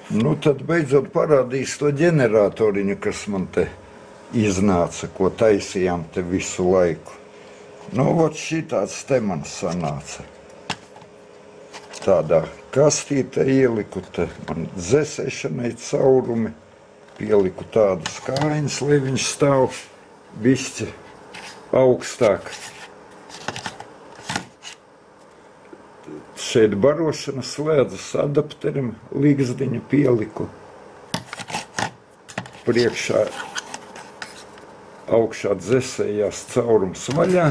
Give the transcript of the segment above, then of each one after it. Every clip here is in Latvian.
Nu, tad beidzot parādīs to ģeneratoriņu, kas man te iznāca, ko taisījām te visu laiku. Nu, vot šitāds te man sanāca. Tādā kastīte ieliku, te man dzesēšanai caurumi, pieliku tādas kājiņas, lai viņš stāv bišķi augstāk. Šeit barošanas slēdzas adapterim līgzdiņu pieliku. Priekšā augšā dzesējās caurums vaļā.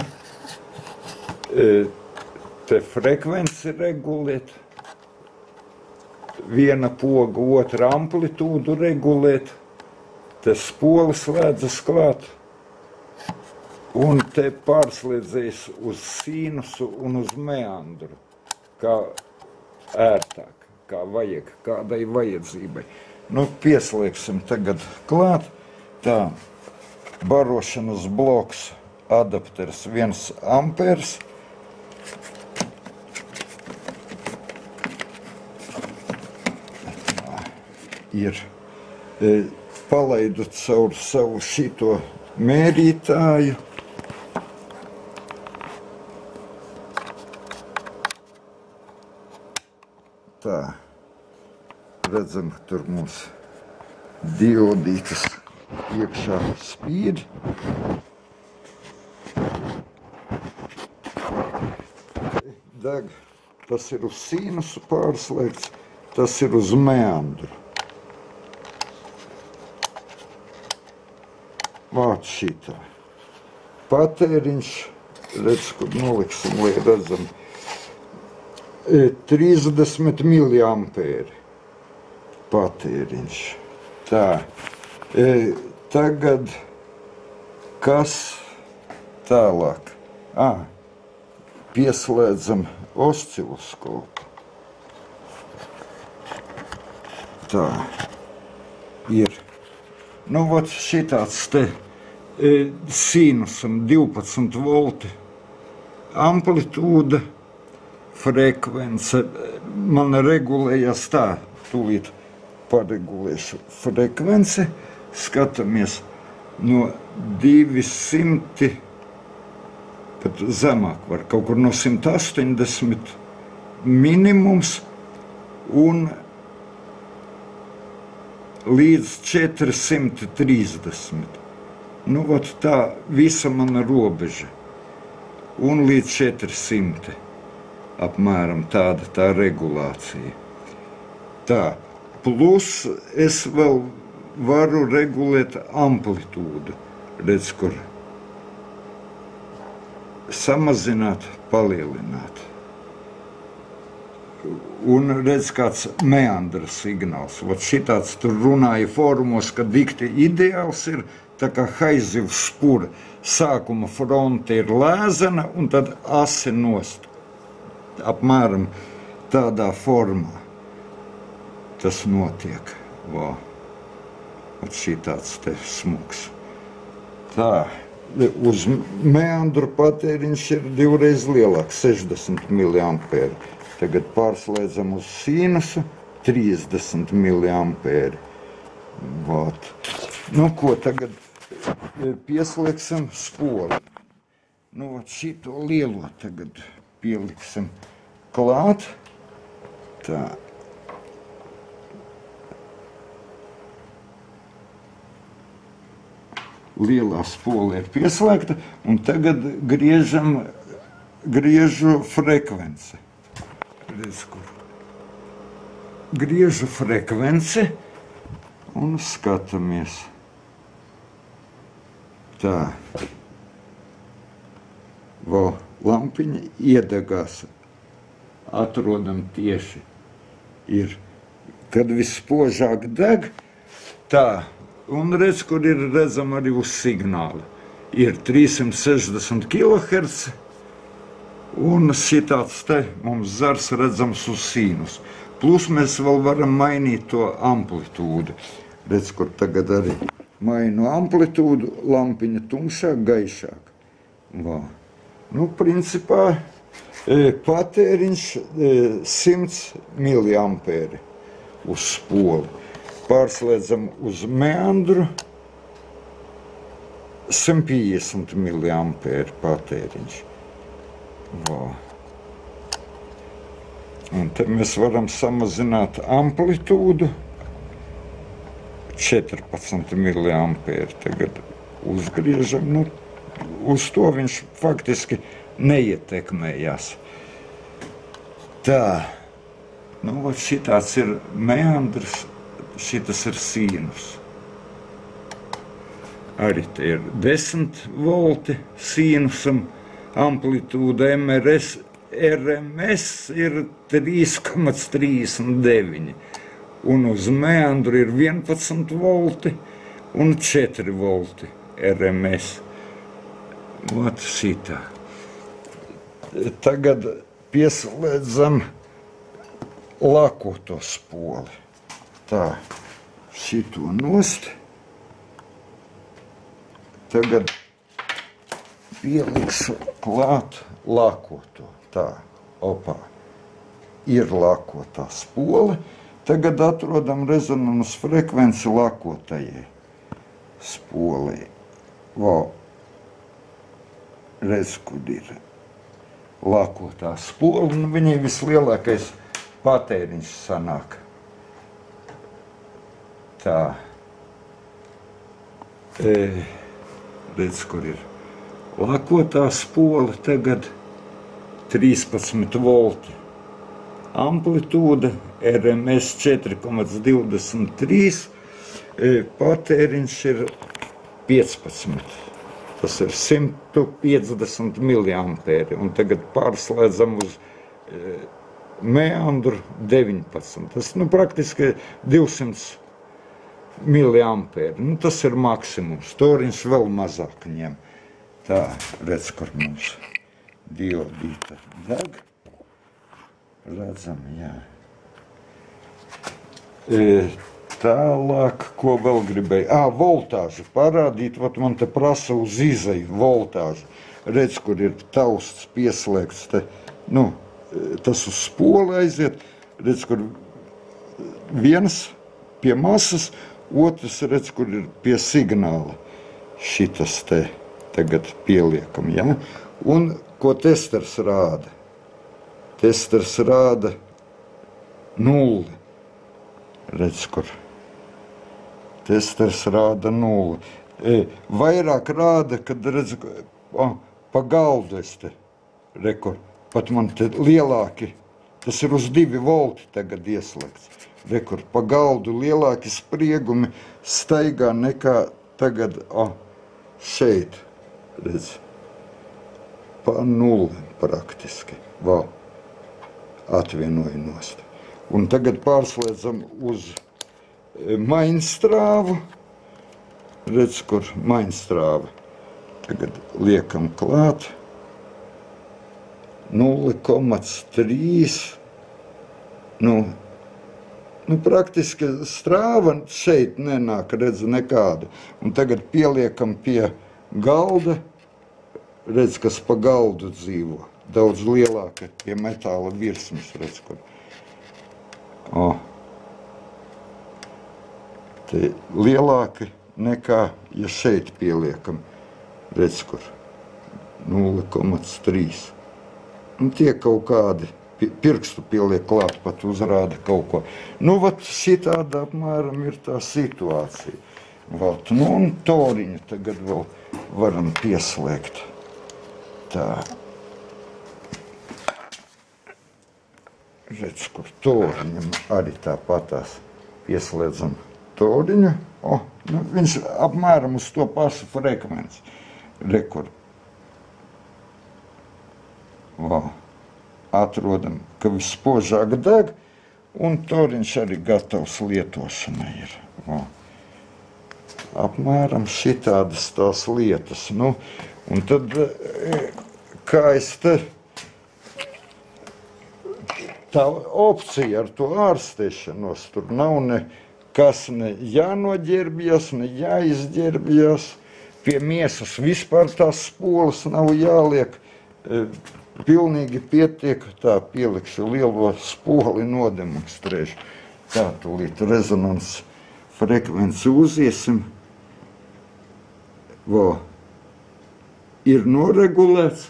Te frekvenci regulēt. Viena poga, otra amplitūdu regulēt. Te spoli slēdzas klāt. Un te pārslēdzējis uz sīnusu un uz meandru. Kā ērtāk, kā vajag, kādai vajadzībai. Nu, pieslēgsim tagad klāt. Tā, barošanas bloks, adapters 1 ampērs. Ir palaidu caur savu šito mērītāju. Tā, redzam, tur mums diodītas iekšā spīd. Deg, tas ir uz sīnusu pārslēgts, tas ir uz meandru. Vāt šitā. Patēriņš, redz, kur noliksim, lai redzam, 30 miliampēri patēriņš. Tā, tagad kas tālāk? Pieslēdzam osciloskopu. Tā, ir. Nu, vot šitāds te sinusam 12 volti amplitūda. Frekvence man regulējas tā, tūlīt paregulēšu frekvenci, skatāmies no 200, pat zemāk var, kaut kur no 180 minimums un līdz 430. Nu, vot tā visa mana robeža un līdz 400. Apmēram tāda tā regulācija. Tā, plus es vēl varu regulēt amplitūdu. Redz, kur samazināt, palielināt. Un redz, kāds meandra signāls. Vot šitāds tur runāja fórumos, ka dikti ideāls ir, tā kā haizivs spura. Sākuma fronte ir lēzena un tad asi nost. Apmēram tādā formā tas notiek. Vā. Šitāds te smuks. Tā, uz meandru patēriņš ir 2 reiz lielāks, 60 miliampēri. Tagad pārslēdzam uz sīnusu 30 miliampēri. Vāt. Nu, ko tagad pieslēgsim spoli. Nu, šito lielo tagad pieliksim klāt. Tā. Lielā spole ir pieslēgta, un tagad griežu frekvenci. Redz, kur. Griežu frekvenci un skatāmies. Tā. Vēl lampiņa iedegās. Atrodam tieši. Ir, kad vispožāk deg, tā. Un redz, kur ir redzam arī uz signāli. Ir 360 kHz, un šitāds te mums zars redzams uz sīnus. Plus mēs vēl varam mainīt to amplitūdu. Redz, kur tagad arī mainu amplitūdu, lampiņa tumšāk, gaišāk. Vā. Nu, principā, patēriņš 100 miliampēri. uz spoli. Pārslēdzam uz meandru 150 mA patēriņš. Un te mēs varam samazināt amplitūdu 14 mA. Tagad uzgriežam. Nu, uz to viņš faktiski neietekmējās. Tā. Nu, šitāds ir meandrs, šitas ir sinus. Arī te ir 10 volti sinusam, amplitūda RMS ir 3,39. Un uz meandru ir 11 volti un 4 volti RMS. Ot šitā. Tagad pieslēdzam lakoto spoli. Tā, šito nost. Tagad pielikšu klāt lakoto. Tā, opā. Ir lakotā spole. Tagad atrodam rezonanses frekvenci lakotajai spolei. Redz, kur ir lakotā spola, un viņai vislielākais patēriņš sanāk. Tā. Redz, kur ir lakotā spola, tagad 13 volti. Amplitūda RMS 4,23, patēriņš ir 15. Tas ir 150 mA. Un tagad pārslēdzam uz meandru 19. Tas praktiski 200 mA. Nu, tas ir maksimums. Toriņš vēl mazāk ņem. Tā, redz, kur mums diodīta deg. Redzam, jā. Tālāk, ko vēl gribēju? Voltāžu parādīt, man te prasa uz izeju voltāžu. Redz, kur ir tausts pieslēgts, te, tas uz spoli aiziet. Redz, kur viens pie masas, otrs, redz, kur ir pie signāla. Šitas te tagad pieliekam, jā. Un ko testers rāda? Testers rāda 0. Redz, kur. Testers rāda 0. Vairāk rāda, kad redz, pa galdu es te, rekur, pat man te lielāki, tas ir uz 2 volti tagad ieslēgts. Rekur, pa galdu lielāki spriegumi staigā nekā tagad, šeit, redz, pa 0 praktiski, atvienoju nost. Un tagad pārslēdzam uz mainstrāvu. Redz, kur mainstrāva. Tagad liekam klāt. 0,3. Praktiski strāva šeit nenāk, redz, nekāda. Un tagad pieliekam pie galda. Redz, kas pa galdu dzīvo. Daudz lielāka pie metāla virsmas, redz, kur. Te lielāki nekā, ja šeit pieliekam, redz, kur 0,3. Un tie kaut kādi pirkstu pieliek klāt, pat uzrāda kaut ko. Šitāda apmēram ir tā situācija. Un toriņu tagad vēl varam pieslēgt. Tā. Redz, kur toriņam arī tāpatās pieslēdzam toriņu. Viņš apmēram uz to pašu frekvenci. Rekur. Atrodam, ka vispožāk deg, un toriņš arī gatavs lietošanai ir. Apmēram šitādas tās lietas. Un tad, kā es te, tā opcija ar to ārstēšanos, tur nav nekas ne jānoģērbjas, ne jāizģērbjas. Pie miesas vispār tās spolas nav jāliek. Pilnīgi pietiek, tā pielikšu lielo spoli, nodemonstrēšu. Tā, tūlīt rezonanses frekvenci uziesim. Vo, ir noregulēts.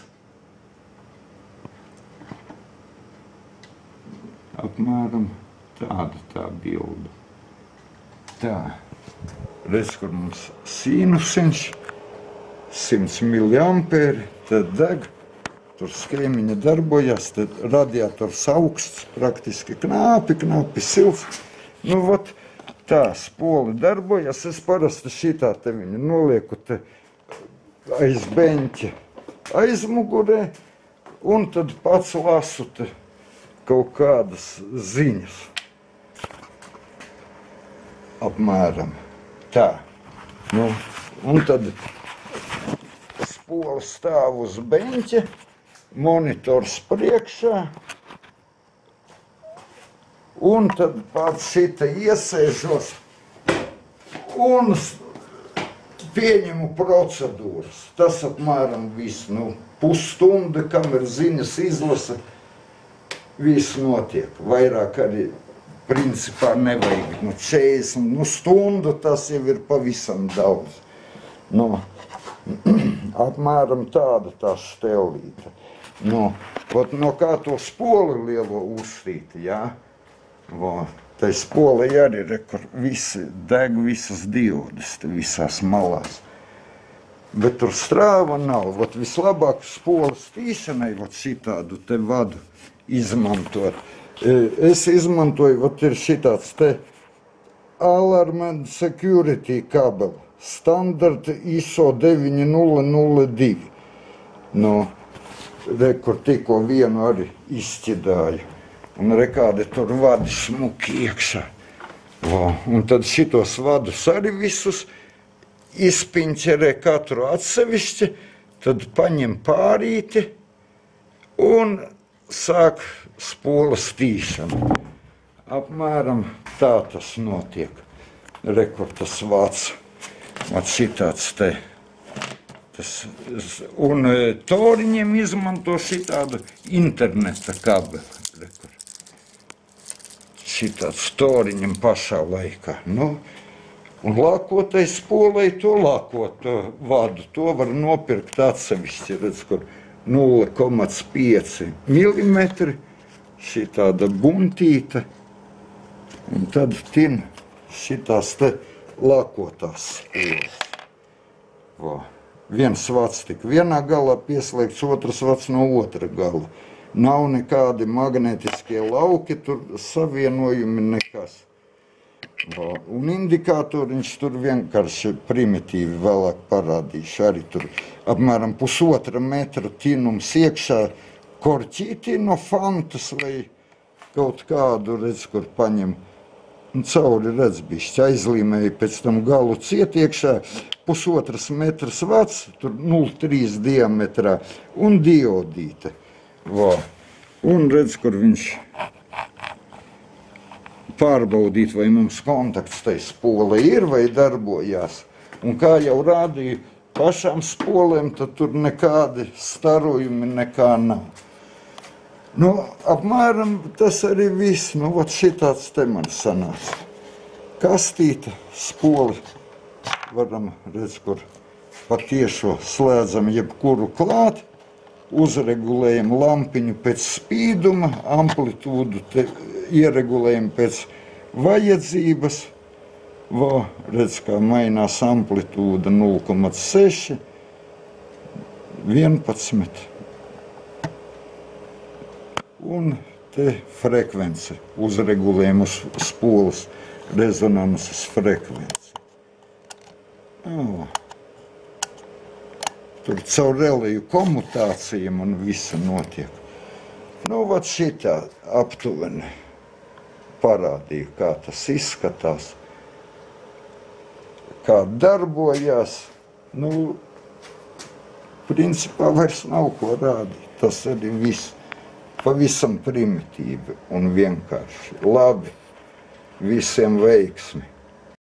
Apmēram tāda tā bilde. Tā, redz, kur mums sīnusiņš, 100 mA, tad deg, tur skēmiņa darbojas, tad radiators augsts, praktiski knāpi silts. Nu, vot, tā spoli darbojas, es parasti šitā te viņu nolieku te aiz beņķa aizmugurē, un tad pats lasu te kaut kādas ziņas. Apmēram tā. Nu, un tad spola stāv uz beņķa, monitors priekšā, un tad pats šita iesēžos un pieņemu procedūras. Tas apmēram viss, nu, pusstunda, kamēr ziņas izlasa, viss notiek. Vairāk arī principā nevajag. Nu, 40 stundu tas jau ir pavisam daudz. Nu, apmēram tāda tā štelīte. Nu, no kā to spoli lielo uzstīt, jā? Tai spolei arī ir, kur visi deg visas diodes, visās malās. Bet tur strāva nav. Vislabāk spoles tīšanai šitādu te vadu izmantot. Es izmantoju, ir šitāds te Alarm and Security kabeli, standarta ISO 9002. Nu, kur tikko vienu arī izšķidāju. Un kādi tur vadi smuki iekšā. Un tad šitos vadus arī visus izpiņķerē katru atsevišķi, tad paņem pārīti un sāk spolas tīšanu. Apmēram tā tas notiek. Kur tas vāc šitāds te. Un toriņiem izmanto šitādu interneta kabeli. Šitāds toriņam pašā laikā. Nu, un lākotai spolei to lākoto vadu. To var nopirkt atsevišķi, redz, kur 0,5 mm. Šitāda buntīta. Un tad tin šitās te lākotās spoles. Viens vats tik vienā galā pieslēgts, otrs vats no otra gala. Nav nekādi magnetiskie lauki, tur savienojumi nekas. Un indikātoriņš tur vienkārši primitīvi vēlāk parādīšu. Arī tur apmēram 1,5 metra tinums iekšā, korķītī no fantas vai kaut kādu, redz, kur paņem. Un cauri, redz, bišķi aizlīmēja pēc tam galu ciet iekšā, 1,5 metrs vats, tur 0,3 diametrā un diodīte. Un redz, kur viņš pārbaudīt, vai mums kontakts tai spolei ir vai darbojās. Un kā jau rādīja pašām spolēm, tad tur nekādi starojumi nekā nav. Nu, apmēram tas arī viss. Nu, šitāds te man sanāca. Kastīta, spoli. Varam, redz, kur patiešo slēdzam jebkuru klāt. Uzregulējam lampiņu pēc spīduma, amplitūdu ieregulējam pēc vajadzības. Redz, kā mainās amplitūda 0,6, 11. Un te frekvence, uzregulējam uz spoles rezonanses frekvenci. Tur caur reliju komutācijām un visa notiek. Nu, šitā aptuveni parādīja, kā tas izskatās, kā darbojās. Nu, principā vairs nav ko rādīt. Tas arī viss pavisam primitīvi un vienkārši. Labi, visiem veiksmi!